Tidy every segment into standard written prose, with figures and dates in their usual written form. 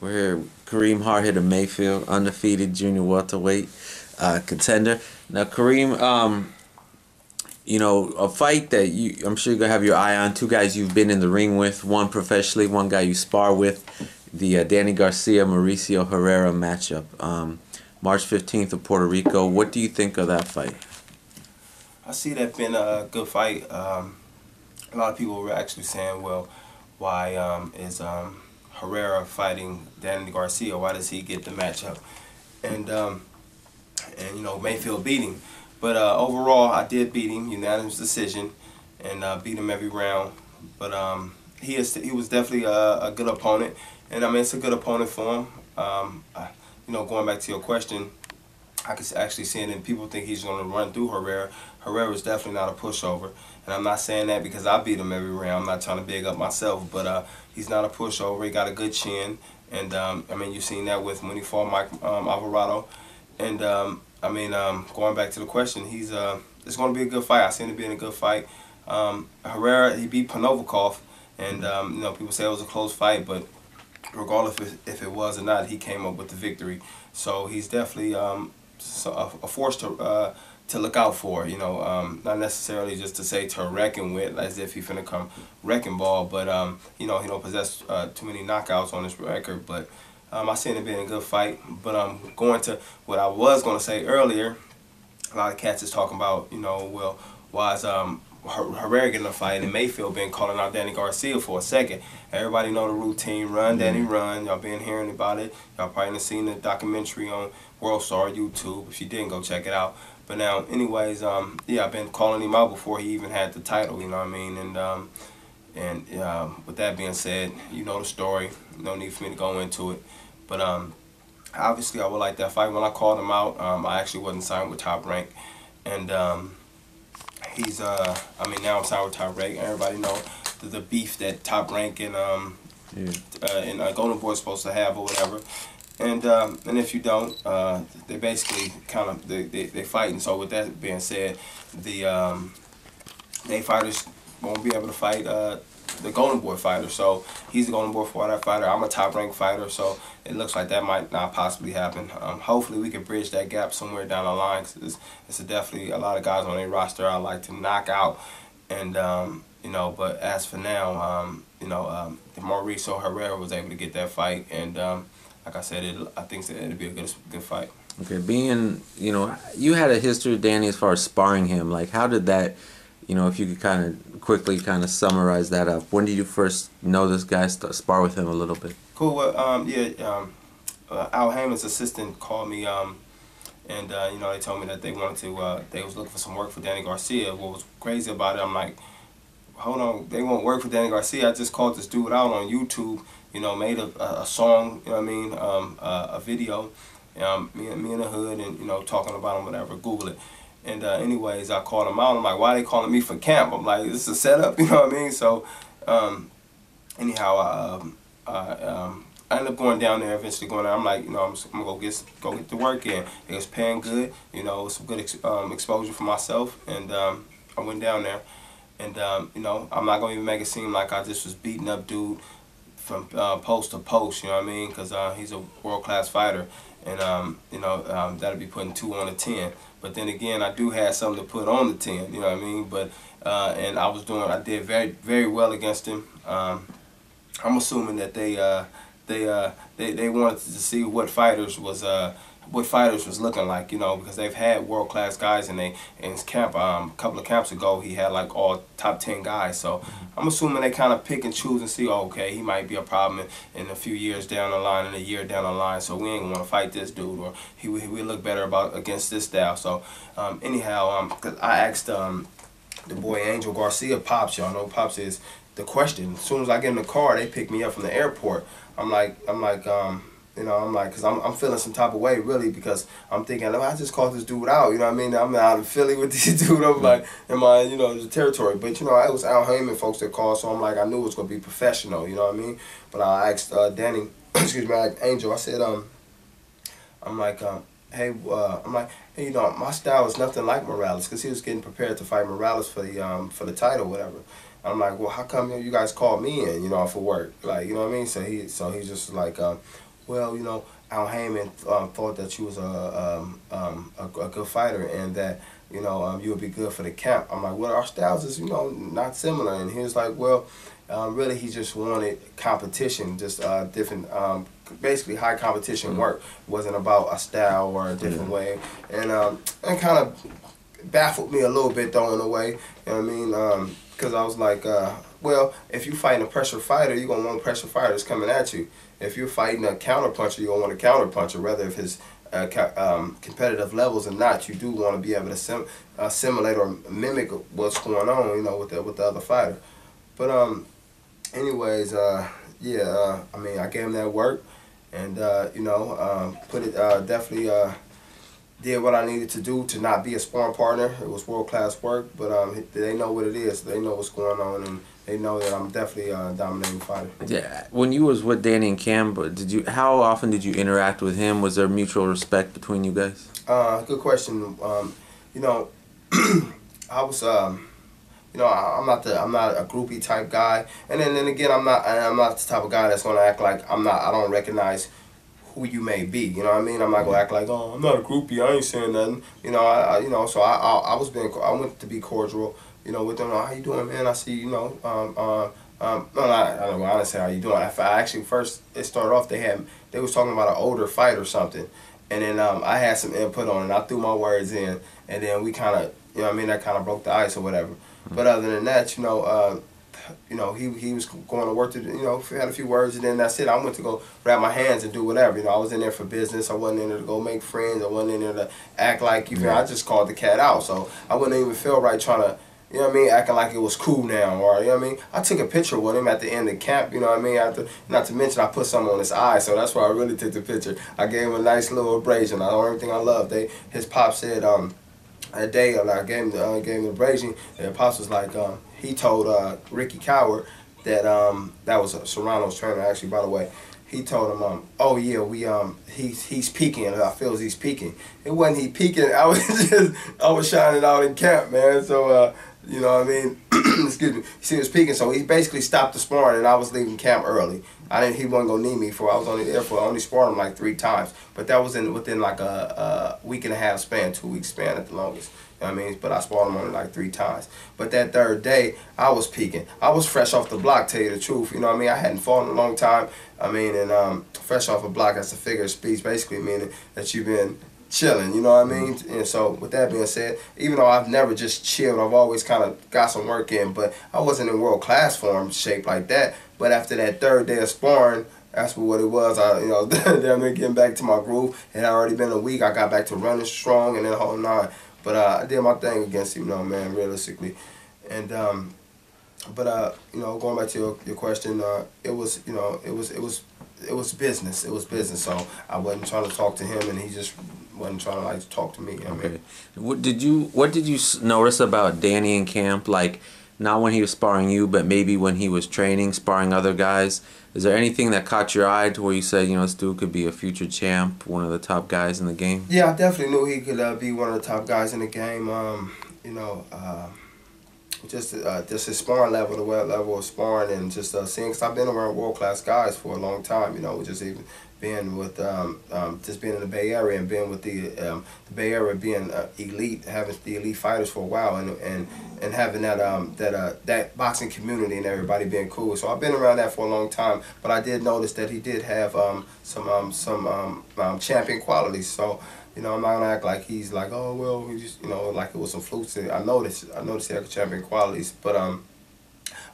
We're here with Karim Hard-Hitter Mayfield, undefeated junior welterweight contender. Now, Karim, you know, a fight that I'm sure you're going to have your eye on. Two guys you've been in the ring with, one professionally, one guy you spar with. The Danny Garcia, Mauricio Herrera matchup. March 15th of Puerto Rico. What do you think of that fight? I see that being a good fight. A lot of people were actually saying, well, why is Herrera fighting Danny Garcia? Why does he get the matchup? And you know, Mayfield beat him. But overall, I did beat him, unanimous decision, and beat him every round. But he was definitely a good opponent, and I mean, it's a good opponent for him. You know, going back to your question, I could actually see it, and people think he's going to run through Herrera. Herrera is definitely not a pushover, and I'm not saying that because I beat him every round. I'm not trying to big up myself, but he's not a pushover. He got a good chin, and I mean, you've seen that with when he fought Mike Alvarado. And I mean, going back to the question, it's going to be a good fight. I seen it being a good fight. Herrera, he beat Panovnikov, and you know, people say it was a close fight, but regardless if it was or not, he came up with the victory. So he's definitely a force to look out for. You know, not necessarily just to say to reckon with, as if he's finna come wrecking ball, but you know, he don't possess too many knockouts on his record. But I seen it being a good fight. But going to what I was gonna say earlier, a lot of cats is talking about, you know, well, why is Herrera getting a fight and Mayfield been calling out Danny Garcia for a second? Everybody know the routine, run, Danny, run. Y'all been hearing about it. Y'all probably done seen the documentary on World Star YouTube. If you didn't, go check it out. But now, anyways, yeah, I've been calling him out before he even had the title, you know what I mean? And with that being said, you know the story. No need for me to go into it. But obviously, I would like that fight. When I called him out, I actually wasn't signed with Top Rank. And he's, I mean, now I'm signed with Top Rank. Everybody know the beef that Top Rank and Golden Boy is supposed to have or whatever. And if you don't, they basically kind of they fighting. So with that being said, the they fighters won't be able to fight the Golden Boy fighter. So he's the Golden Boy fighter. I'm a Top Rank fighter. So it looks like that might not possibly happen. Hopefully we can bridge that gap somewhere down the line. Cause it's definitely a lot of guys on their roster I like to knock out. And you know, but as for now, you know, Mauricio Herrera was able to get that fight, and like I said, I think it'll be a good fight. Okay, being, you know, you had a history with Danny as far as sparring him. Like, how did that, you know, if you could kind of quickly kind of summarize that up. When did you first know this guy, spar with him a little bit? Cool. Well, yeah, Al Heyman's assistant called me, and you know, they told me that they wanted to, they was looking for some work for Danny Garcia. What was crazy about it, I'm like, hold on, they want work for Danny Garcia? I just called this dude out on YouTube, you know, made a song, you know what I mean, a video, me in the hood, and, you know, talking about him, whatever, Google it. And anyways, I called him out. I'm like, why are they calling me for camp? I'm like, this is a setup, you know what I mean? So anyhow, I ended up going down there, eventually going there. I'm like, you know, I'm gonna go get the work in. It was paying good, you know, some good exposure for myself, and I went down there. And you know, I'm not gonna even make it seem like I just was beating up dude from post to post, you know what I mean? Because he's a world-class fighter, and you know, that'll be putting 2 on a 10. But then again, I do have something to put on the 10, you know what I mean? But and I did very well against him. I'm assuming that they wanted to see what fighters was looking like, you know, because they've had world-class guys in his camp. A couple of camps ago, he had like all top 10 guys. So I'm assuming they kind of pick and choose and see, oh, okay, he might be a problem in a few years down the line, in a year down the line. So we ain't want to fight this dude, or we look better against this style. So anyhow, cause I asked the boy Angel Garcia, Pops, y'all know Pops is the question. As soon as I get in the car, they pick me up from the airport. I'm like, you know, because I'm feeling some type of way, really, because I'm thinking, oh, I just called this dude out, you know what I mean? I'm out in Philly with this dude, I'm like, in my, you know, the territory. But, you know, it was Al Heyman folks that called, so I'm like, I knew it was going to be professional, you know what I mean? But I asked Danny, excuse me, I asked Angel, I said, I'm like, hey, hey, you know, my style is nothing like Morales, because he was getting prepared to fight Morales for the title, whatever. I'm like, well, how come you guys called me in, you know, for work? Like, you know what I mean? So he's just like, well, Al Heyman thought that you was a good fighter and that, you would be good for the camp. I'm like, well, our styles is, not similar. And he was like, well, really he just wanted competition, just different, basically high competition work. It wasn't about a style or a different way. And kind of baffled me a little bit though in a way, you know what I mean? Because I was like, well, if you fighting a pressure fighter, you're going to want pressure fighters coming at you. If you're fighting a counter puncher, you're going to want a counter puncher, whether if his competitive levels or not. You do want to be able to simulate or mimic what's going on, with the other fighter. But anyways, yeah, I mean, I gave him that work, and put it definitely did what I needed to do to not be a sparring partner. It was world-class work, but they know what it is. They know what's going on, and they know that I'm definitely a dominating fighter. Yeah, when you was with Danny and Cam, how often did you interact with him? Was there mutual respect between you guys? Good question. I was I'm not a groupie type guy, and then again, I'm not the type of guy that's gonna act like I don't recognize who you may be, you know what I mean? I'm not gonna act like, oh, I'm not a groupie, I ain't saying nothing, so I went to be cordial, with them. How you doing, man? I see, no, I don't know, honestly, how you doing? I actually first it started off, they was talking about an older fight or something, and then I had some input on it. I threw my words in, and then we kind of, that kind of broke the ice or whatever. But other than that, he was going to work to, had a few words, and then that's it. I went to go wrap my hands and do whatever. I was in there for business. I wasn't in there to go make friends. I wasn't in there to act like, I just called the cat out. So I wouldn't even feel right trying to, acting like it was cool now, or, I took a picture with him at the end of camp, not to mention I put something on his eye, so that's why I really took the picture. I gave him a nice little abrasion. Everything I loved. His pop said, a day, I gave him the abrasion, and Pops was like, he told Ricky Coward that that was Serrano's trainer, actually, by the way. He told him, oh yeah, he's peaking. I feels he's peaking. It wasn't he peaking. I was shining out in camp, man. So you know what I mean? Excuse me. He was peaking, so he basically stopped the sparring, and I was leaving camp early. He wasn't gonna need me for. I was only there for. I only sparred him like 3 times, but that was within like a week and a half span, 2-week span at the longest. You know what I mean? But I sparred him only like 3 times. But that third day, I was peaking. I was fresh off the block, tell you the truth. You know what I mean? I hadn't fought in a long time. And fresh off a block, that's a figure of speech, basically meaning that you've been chilling, you know what I mean? And so with that being said, even though I've never just chilled, I've always kind of got some work in, but I wasn't in world-class form shape like that. But after that third day of sparring, that's what it was. Damn near getting back to my groove. It had already been a week. I got back to running strong and then the whole 9. But I did my thing against him, man, realistically. And going back to your question, it was business. It was business. So I wasn't trying to talk to him, and he just wasn't trying to talk to me. Okay. What did you notice about Danny in camp? Like, not when he was sparring you, but maybe when he was training, sparring other guys. Is there anything that caught your eye to where you said, this dude could be a future champ, one of the top guys in the game? Yeah, I definitely knew he could be one of the top guys in the game. Just his sparring level, the level of sparring, and just seeing, because I've been around world-class guys for a long time, just even being with, just being in the Bay Area and being with the Bay Area being elite, having the elite fighters for a while, and having that boxing community and everybody being cool. So I've been around that for a long time, but I did notice that he did have some champion qualities. So, I'm not gonna act like he's like, oh well, he just like it was some flukes. I noticed he had champion qualities, but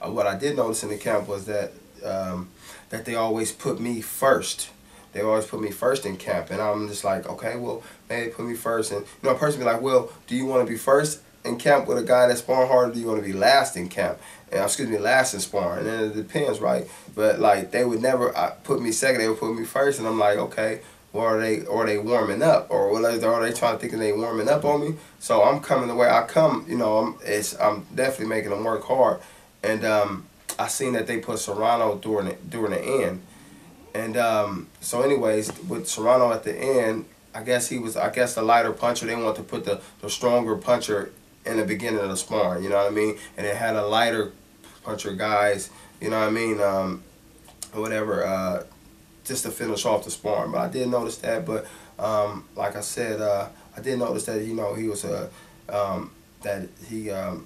what I did notice in the camp was that that they always put me first. They always put me first in camp, and I'm just like, okay, well, maybe they put me first, and a person be like, well, do you want to be first in camp with a guy that's sparring hard, or do you want to be last in camp? And last in sparring, and it depends, right? But like they would never put me second; they would put me first, and I'm like, okay. Or are they warming up, or are they trying to think they warming up on me? So I'm coming the way I come, I'm definitely making them work hard, and I seen that they put Serrano during the end, and so anyways, with Serrano at the end, I guess the lighter puncher. They want to put the stronger puncher in the beginning of the sparring, you know what I mean, and it had a lighter puncher guys, you know what I mean, whatever. just to finish off the sparring. But I did notice that. But like I said, I did notice that he was that he had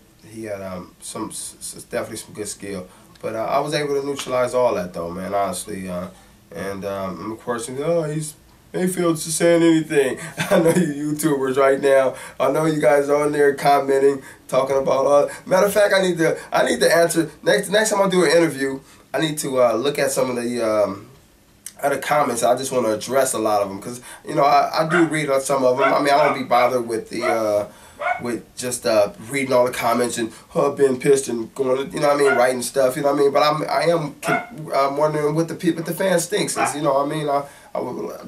definitely some good skill. But I was able to neutralize all that though, man. Honestly, and of course, he's Mayfield's just saying anything. I know you YouTubers right now. I know you guys are on there commenting, talking about all. Matter of fact, I need to answer next time I do an interview. I need to look at some of the other comments. I just want to address a lot of them because I do read on some of them. I mean, I don't be bothered with the with just reading all the comments and being pissed and going, writing stuff. But I am wondering what the fans think. Since I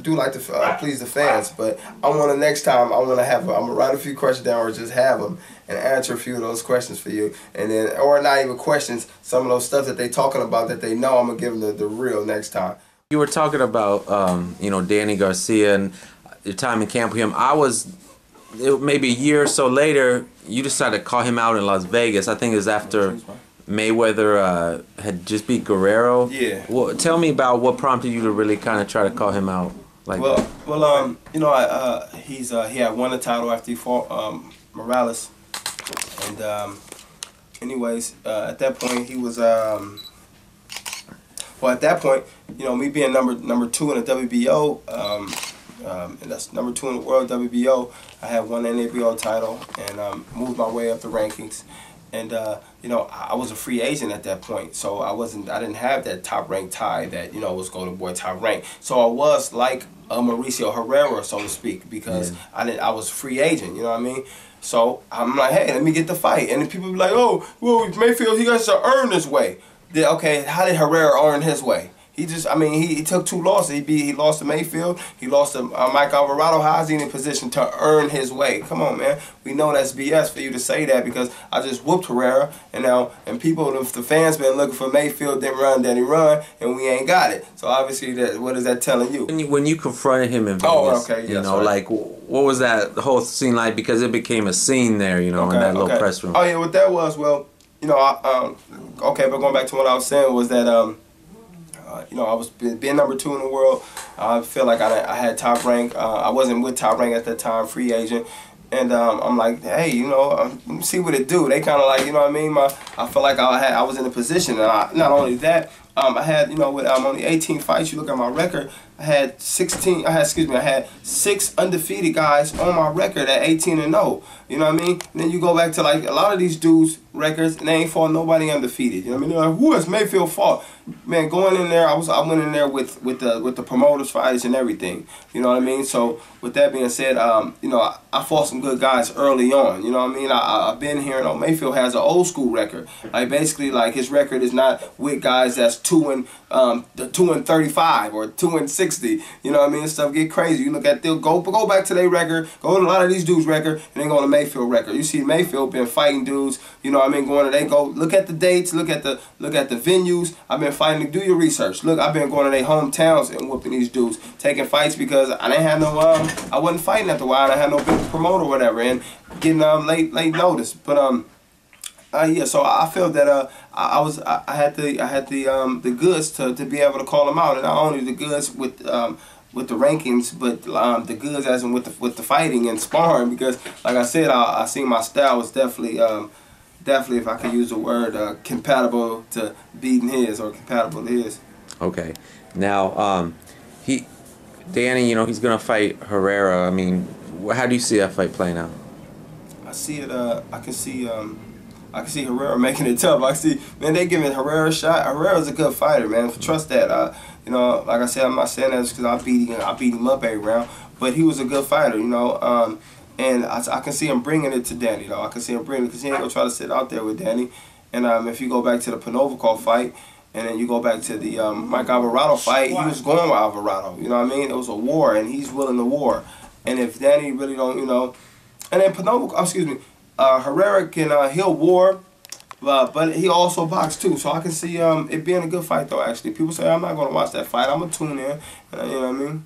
do like to please the fans, but I want to next time. I'm gonna write a few questions down or just have them and answer a few of those questions for you, and then or not even questions. Some of those stuff that they talking about that they know, I'm gonna give them the real next time. You were talking about Danny Garcia and your time in camp with him. Maybe a year or so later, you decided to call him out in Las Vegas. I think it was after Mayweather had just beat Guerrero. Yeah. Well, tell me about what prompted you to really kind of try to call him out like that. Well, he had won the title after he fought Morales, and anyways, at that point he was at that point, me being number 2 in the WBO, and that's number 2 in the world WBO. I had won the NABO title and moved my way up the rankings. And I was a free agent at that point, so I didn't have that top rank tie that was Golden Boy top rank. So I was like a Mauricio Herrera, so to speak, because I was a free agent. You know what I mean? So I'm like, hey, let me get the fight, and then people be like, oh, well, Mayfield, he has to earn his way. Okay, how did Herrera earn his way? He just, he took 2 losses. He lost to Mayfield. He lost to Mike Alvarado. How is he in a position to earn his way? Come on, man. We know that's BS for you to say that because I just whooped Herrera, and people, the fans been looking for Mayfield, didn't run, and we ain't got it. So obviously, what is that telling you? When you confronted him in Vegas, okay, yes, like what was that whole scene like? Because it became a scene there, in that little press room. Oh yeah, what that was, well, okay, but going back to what I was saying was that I was being number 2 in the world. I feel like I had top rank. I wasn't with top rank at that time, free agent. And I'm like, hey, let me see what it do. They kind of like, I felt like I was in a position. And not only that, I had, with only 18 fights. You look at my record. I had 6 undefeated guys on my record at 18-0. You know what I mean? And then you go back to like a lot of these dudes' records, and they ain't fought nobody undefeated. You know what I mean? They're like, who has Mayfield fought? Man, going in there, I went in there with the promoters, fighters, and everything. You know what I mean? So with that being said, I fought some good guys early on. You know what I mean? I've been here. Mayfield has an old school record. Like basically, like his record is not with guys that's 2-35 or 2-60. You know what I mean? Stuff get crazy. You look at go back to their record, go to a lot of these dudes' record, and then go to Mayfield record. You see Mayfield been fighting dudes. You know what I mean? Look at the dates, look at the venues. I've been fighting. Do your research. Look, I've been going to their hometowns and whooping these dudes, taking fights because I didn't have no I wasn't fighting after a while. I had no big promoter or whatever, and getting late notice. But yeah, so I felt that I had the goods to be able to call them out, and not only the goods with the rankings, but the goods as in with the fighting and sparring, because like I said, I seen my style was definitely if I could use the word compatible to beating his or compatible to his. Okay, now Danny, he's gonna fight Herrera. I mean, how do you see that fight playing out? I see it. I can see Herrera making it tough. Man, they giving Herrera a shot. Herrera's a good fighter, man. Trust that. Like I said, I'm not saying that because I beat him up every round, but he was a good fighter, and I can see him bringing it to Danny, though. I can see him bringing it because he ain't gonna try to sit out there with Danny. And if you go back to the Panovikov fight, and then you go back to the Mike Alvarado fight, he was going with Alvarado. You know what I mean? It was a war, and he's willing to war. And if Danny really don't, and then Herrera can he'll war, but he also boxed too. So I can see it being a good fight though. Actually, people say I'm not gonna watch that fight. I'm gonna tune in. You know what I mean?